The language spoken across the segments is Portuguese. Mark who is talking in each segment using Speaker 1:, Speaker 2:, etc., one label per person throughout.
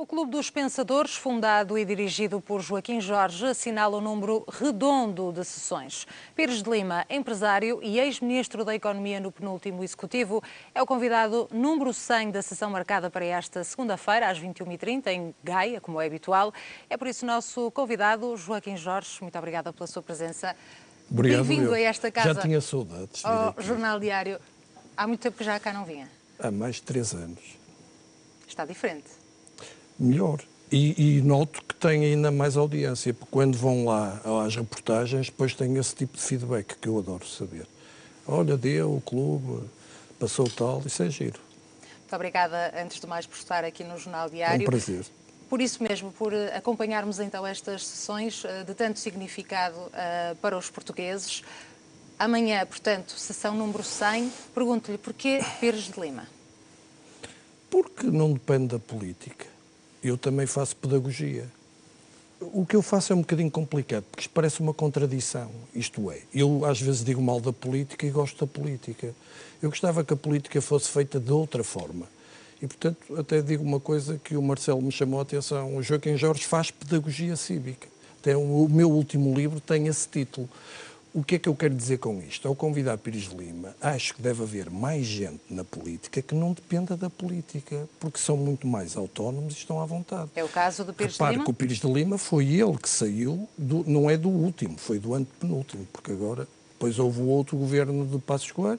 Speaker 1: O Clube dos Pensadores, fundado e dirigido por Joaquim Jorge, assinala um número redondo de sessões. Pires de Lima, empresário e ex-ministro da Economia no penúltimo executivo, é o convidado número 100 da sessão marcada para esta segunda-feira, às 21h30, em Gaia, como é habitual. É por isso o nosso convidado, Joaquim Jorge. Muito obrigada pela sua presença. Bem-vindo a esta casa.
Speaker 2: Já tinha saudades.
Speaker 1: Ao Jornal Diário. Há muito tempo que já cá não vinha.
Speaker 2: Há mais de 3 anos.
Speaker 1: Está diferente.
Speaker 2: Melhor. E noto que tem ainda mais audiência, porque quando vão lá às reportagens, depois tem esse tipo de feedback que eu adoro saber. Olha, deu o clube, passou tal, isso é giro.
Speaker 1: Muito obrigada, antes de mais, por estar aqui no Jornal Diário.
Speaker 2: É um prazer.
Speaker 1: Por isso mesmo, por acompanharmos então estas sessões de tanto significado para os portugueses. Amanhã, portanto, sessão número 100. Pergunto-lhe porquê Pires de Lima?
Speaker 2: Porque não depende da política. Eu também faço pedagogia. O que eu faço é um bocadinho complicado, porque isto parece uma contradição. Isto é, eu às vezes digo mal da política e gosto da política. Eu gostava que a política fosse feita de outra forma. E, portanto, até digo uma coisa que o Marcelo me chamou a atenção. O Joaquim Jorge faz pedagogia cívica. Até o meu último livro tem esse título. O que é que eu quero dizer com isto? Ao convidar Pires de Lima, acho que deve haver mais gente na política que não dependa da política, porque são muito mais autónomos e estão à vontade.
Speaker 1: É o caso do Pires de Lima?
Speaker 2: Repare que o Pires de Lima foi ele que saiu, não é do último, foi do antepenúltimo, porque agora, depois houve o outro governo de Passos Coelho.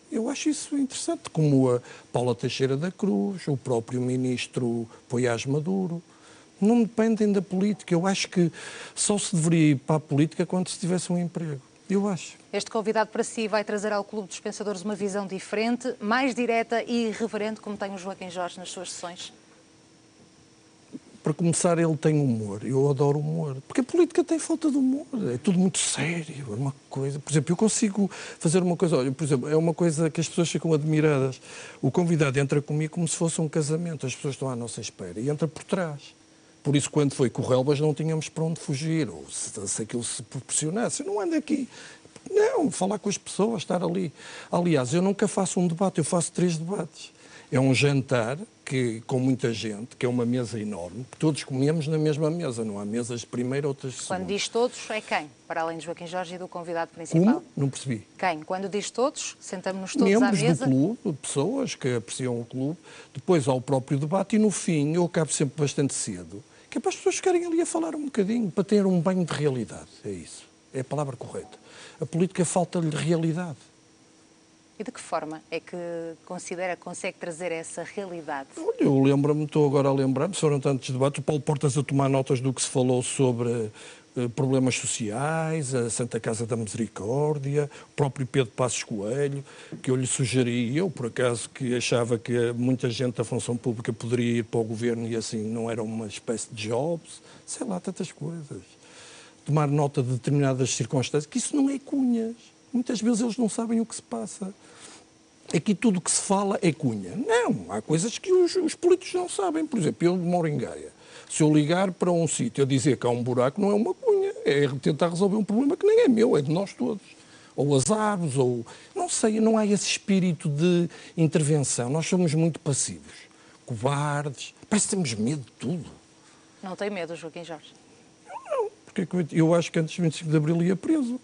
Speaker 2: Eu acho isso interessante, como a Paula Teixeira da Cruz, o próprio ministro Poiás Maduro. Não dependem da política. Eu acho que só se deveria ir para a política quando se tivesse um emprego. Eu acho.
Speaker 1: Este convidado para si vai trazer ao Clube dos Pensadores uma visão diferente, mais direta e irreverente, como tem o Joaquim Jorge nas suas sessões?
Speaker 2: Para começar, ele tem humor. Eu adoro humor. Porque a política tem falta de humor. É tudo muito sério. É uma coisa... Por exemplo, eu consigo fazer uma coisa... Olha, por exemplo, é uma coisa que as pessoas ficam admiradas. O convidado entra comigo como se fosse um casamento. As pessoas estão à nossa espera e entra por trás. Por isso, quando foi com o Relvas, não tínhamos para onde fugir, ou se aquilo se proporcionasse. Eu não ando aqui. Não, falar com as pessoas, estar ali. Aliás, eu nunca faço um debate, eu faço 3 debates. É um jantar com muita gente, que é uma mesa enorme, que todos comemos na mesma mesa, não há mesas de primeira, outras de segunda.
Speaker 1: Quando diz todos, é quem? Para além de Joaquim Jorge e do convidado principal.
Speaker 2: Como? Não percebi.
Speaker 1: Quem? Quando diz todos, sentamos-nos todos
Speaker 2: membros
Speaker 1: à mesa?
Speaker 2: do clube, pessoas que apreciam o clube, depois há o próprio debate e no fim eu acabo sempre bastante cedo, que é para as pessoas ficarem ali a falar um bocadinho, para ter um banho de realidade. É isso. É a palavra correta. A política falta-lhe realidade.
Speaker 1: E de que forma é que considera que consegue trazer essa realidade?
Speaker 2: Olha, eu lembro-me, estou agora a lembrar-me, foram tantos debates, o Paulo Portas a tomar notas do que se falou sobre problemas sociais, a Santa Casa da Misericórdia, o próprio Pedro Passos Coelho, que eu lhe sugeri, eu por acaso que achava que muita gente da função pública poderia ir para o governo e assim não era uma espécie de jobs, sei lá, tantas coisas. Tomar nota de determinadas circunstâncias, que isso não é cunhas. Muitas vezes eles não sabem o que se passa. Aqui tudo o que se fala é cunha. Não, há coisas que os políticos não sabem. Por exemplo, eu moro em Gaia. Se eu ligar para um sítio a dizer que há um buraco, não é uma cunha. É tentar resolver um problema que nem é meu, é de nós todos. Ou as árvores, ou... Não sei, não há esse espírito de intervenção. Nós somos muito passivos, cobardes. Parece que temos medo de tudo.
Speaker 1: Não tem medo, Joaquim Jorge?
Speaker 2: Não, porque eu acho que antes de 25 de Abril ia preso.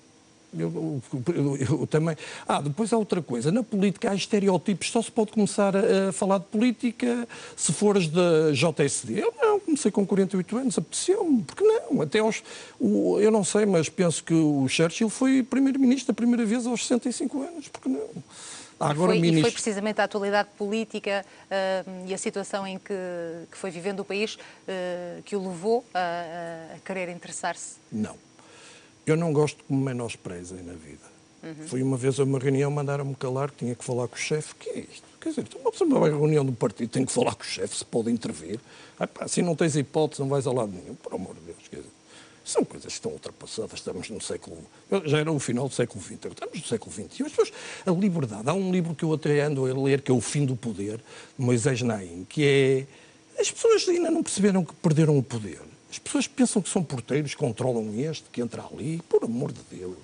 Speaker 2: Eu também. Depois há outra coisa. Na política há estereótipos. Só se pode começar a falar de política se fores da JSD. Eu não, comecei com 48 anos, apeteceu-me. Porque não? Até eu não sei, mas penso que o Churchill foi primeiro-ministro a primeira vez aos 65 anos. Porque não?
Speaker 1: Agora, e foi precisamente a atualidade política e a situação em que foi vivendo o país que o levou a querer interessar-se?
Speaker 2: Não. Eu não gosto que me menosprezem na vida. Fui uma vez a uma reunião, mandaram-me calar que tinha que falar com o chefe. O que é isto? Quer dizer, uma pessoa vai à reunião do partido, tem que falar com o chefe, se pode intervir. Se não tens hipótese, não vais a lado nenhum. Por amor de Deus, quer dizer, são coisas que estão ultrapassadas. Estamos no século... Já era o final do século XX, estamos no século XXI. As pessoas, a liberdade. Há um livro que eu até ando a ler, que é O Fim do Poder, de Moisés Naim, que é... As pessoas ainda não perceberam que perderam o poder. As pessoas pensam que são porteiros, controlam este, que entra ali. Por amor de Deus.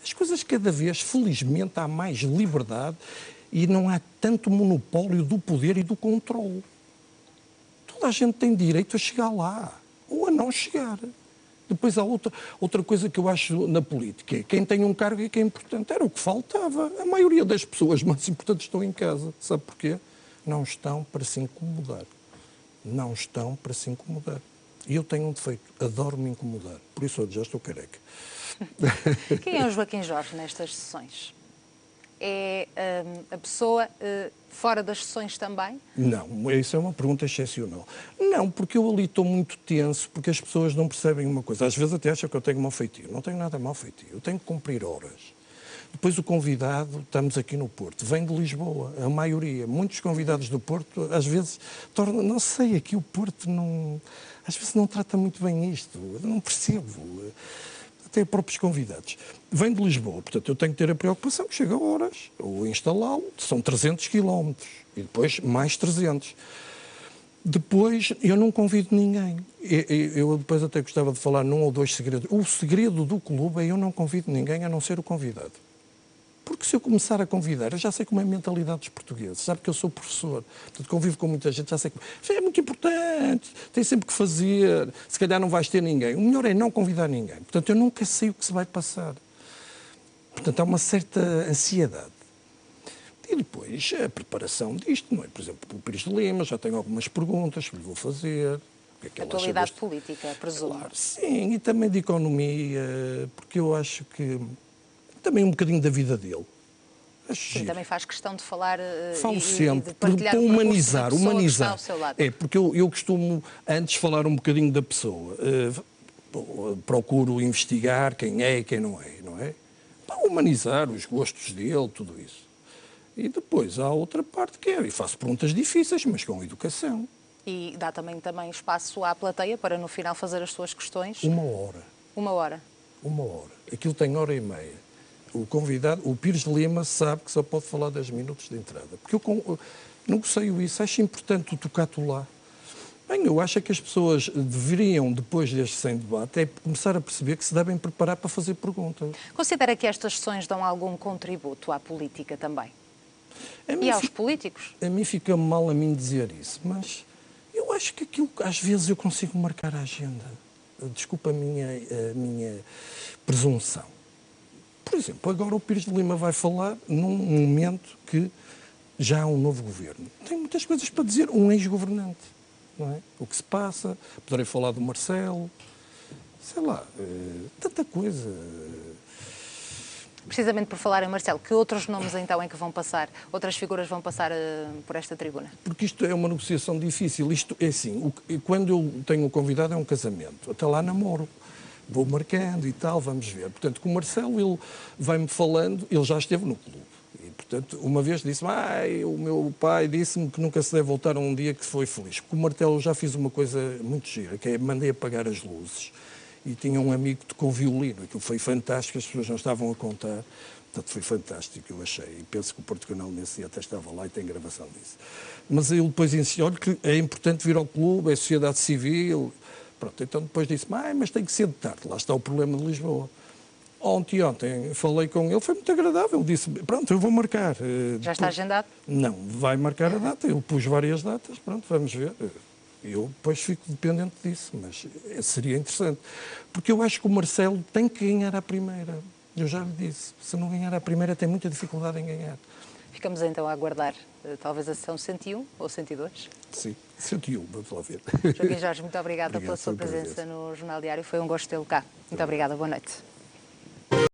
Speaker 2: As coisas cada vez, felizmente, há mais liberdade e não há tanto monopólio do poder e do controle. Toda a gente tem direito a chegar lá, ou a não chegar. Depois há outra coisa que eu acho na política, é quem tem um cargo é que é importante. Era o que faltava. A maioria das pessoas mais importantes estão em casa. Sabe porquê? Não estão para se incomodar. Não estão para se incomodar. E eu tenho um defeito, adoro me incomodar. Por isso hoje já estou careca.
Speaker 1: Quem é o Joaquim Jorge nestas sessões? É a pessoa fora das sessões também?
Speaker 2: Não, isso é uma pergunta excepcional. Não, porque eu ali estou muito tenso, porque as pessoas não percebem uma coisa. Às vezes até acham que eu tenho mau feitio. Não tenho nada mau feitio. Eu tenho que cumprir horas. Depois o convidado, estamos aqui no Porto, vem de Lisboa, a maioria. Muitos convidados do Porto, às vezes, tornam... Não sei, aqui o Porto não... Às vezes não trata muito bem isto. Eu não percebo. Até próprios convidados. Vem de Lisboa, portanto eu tenho que ter a preocupação que chega a horas, ou instalá-lo, são 300 km, e depois mais 300. Depois eu não convido ninguém. Eu depois até gostava de falar num ou dois segredos. O segredo do clube é eu não convido ninguém a não ser o convidado. Porque se eu começar a convidar, eu já sei como é a mentalidade dos portugueses. Sabe que eu sou professor, portanto convivo com muita gente, já sei que é muito importante, tem sempre que fazer, se calhar não vais ter ninguém. O melhor é não convidar ninguém. Portanto, eu nunca sei o que se vai passar. Portanto, há uma certa ansiedade. E depois, a preparação disto, não é? Por exemplo, o Pires de Lima, já tenho algumas perguntas que lhe vou fazer.
Speaker 1: Atualidade política, presumo.
Speaker 2: Claro, sim, e também de economia, porque eu acho que também um bocadinho da vida dele.
Speaker 1: Sim, também faz questão de falar
Speaker 2: Falo
Speaker 1: e
Speaker 2: sempre,
Speaker 1: de partilhar
Speaker 2: para
Speaker 1: o
Speaker 2: humanizar.
Speaker 1: Que está ao seu lado.
Speaker 2: É, porque eu costumo antes falar um bocadinho da pessoa. Procuro investigar quem é e quem não é? Para humanizar os gostos dele, tudo isso. E depois há outra parte que é, e faço perguntas difíceis, mas com educação.
Speaker 1: E dá também espaço à plateia para no final fazer as suas questões?
Speaker 2: 1 hora.
Speaker 1: 1 hora?
Speaker 2: 1 hora. Aquilo tem 1h30. O convidado, o Pires de Lima, sabe que só pode falar 10 minutos de entrada. Porque eu negocio isso, acho importante o tocar-te lá. Bem, eu acho que as pessoas deveriam, depois deste sem debate, começar a perceber que se devem preparar para fazer perguntas.
Speaker 1: Considera que estas sessões dão algum contributo à política também? E aos políticos?
Speaker 2: A mim fica mal a mim dizer isso, mas eu acho que aquilo, às vezes eu consigo marcar a agenda. Desculpa a minha presunção. Por exemplo, agora o Pires de Lima vai falar num momento que já há um novo governo. Tem muitas coisas para dizer, um ex-governante, não é? O que se passa, poderei falar do Marcelo, sei lá, tanta coisa.
Speaker 1: Precisamente por falar em Marcelo, que outros nomes então é que vão passar, outras figuras vão passar por esta tribuna?
Speaker 2: Porque isto é uma negociação difícil. Isto é assim, quando eu tenho um convidado é um casamento, até lá namoro. Vou marcando e tal, vamos ver. Portanto, com o Marcelo, ele vai-me falando, ele já esteve no clube. E, portanto, uma vez disse-me, o meu pai disse-me que nunca se deve voltar a um dia que foi feliz. Com o Marcelo já fiz uma coisa muito gira, que é mandei apagar as luzes. E tinha um amigo que tocou violino. Aquilo foi fantástico, as pessoas não estavam a contar. Portanto, foi fantástico, eu achei. E penso que o Porto Canal nesse dia até estava lá e tem gravação disso. Mas ele depois insistiu, olha que é importante vir ao clube, é sociedade civil. Pronto, então depois disse-me, mas tem que ser de tarde, lá está o problema de Lisboa. Ontem falei com ele, foi muito agradável, ele disse, pronto, eu vou marcar.
Speaker 1: Já está agendado?
Speaker 2: Não, vai marcar a data, ele pôs várias datas, pronto, vamos ver. Eu depois fico dependente disso, mas seria interessante. Porque eu acho que o Marcelo tem que ganhar à primeira. Eu já lhe disse, se não ganhar à primeira tem muita dificuldade em ganhar.
Speaker 1: Ficamos então a aguardar talvez a sessão 101 ou 102?
Speaker 2: Sim, 101, vamos lá ver.
Speaker 1: Joaquim Jorge, muito obrigada pela sua presença no Jornal Diário. Foi um gosto tê-lo cá. Muito obrigada, boa noite.